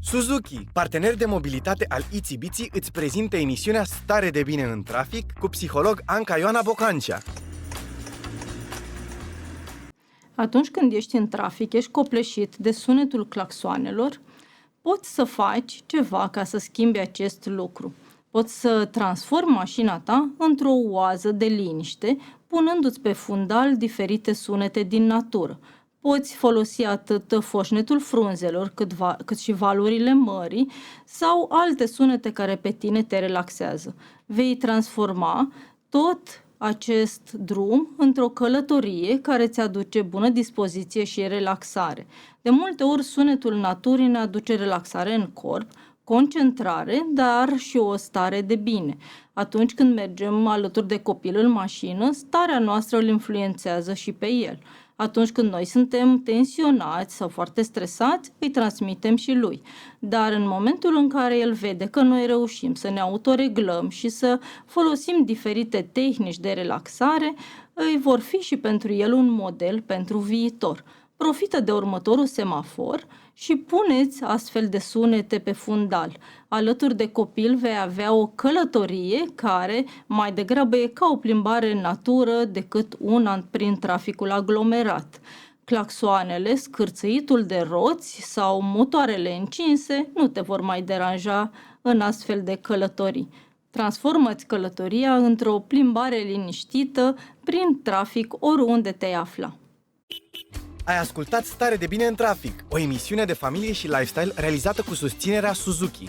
Suzuki, partener de mobilitate al Itsy Bitsy, îți prezintă emisiunea Stare de bine în trafic cu psiholog Anca Ioana Bocancea. Atunci când ești în trafic, ești copleșit de sunetul claxoanelor, poți să faci ceva ca să schimbi acest lucru. Poți să transformi mașina ta într-o oază de liniște, punându-ți pe fundal diferite sunete din natură. Poți folosi atât foșnetul frunzelor, cât și valurile mării sau alte sunete care pe tine te relaxează. Vei transforma tot acest drum într-o călătorie care îți aduce bună dispoziție și relaxare. De multe ori sunetul naturii ne aduce relaxare în corp, concentrare, dar și o stare de bine. Atunci când mergem alături de copil în mașină, starea noastră îl influențează și pe el. Atunci când noi suntem tensionați sau foarte stresați, îi transmitem și lui. Dar în momentul în care el vede că noi reușim să ne autoreglăm și să folosim diferite tehnici de relaxare, îi vor fi și pentru el un model pentru viitor. Profită de următorul semafor și puneți astfel de sunete pe fundal. Alături de copil vei avea o călătorie care mai degrabă e ca o plimbare în natură decât una prin traficul aglomerat. Claxoanele, scârțâitul de roți sau motoarele încinse nu te vor mai deranja în astfel de călătorii. Transformă-ți călătoria într-o plimbare liniștită prin trafic oriunde te afla. Ai ascultat Stare de bine în trafic, o emisiune de familie și lifestyle realizată cu susținerea Suzuki.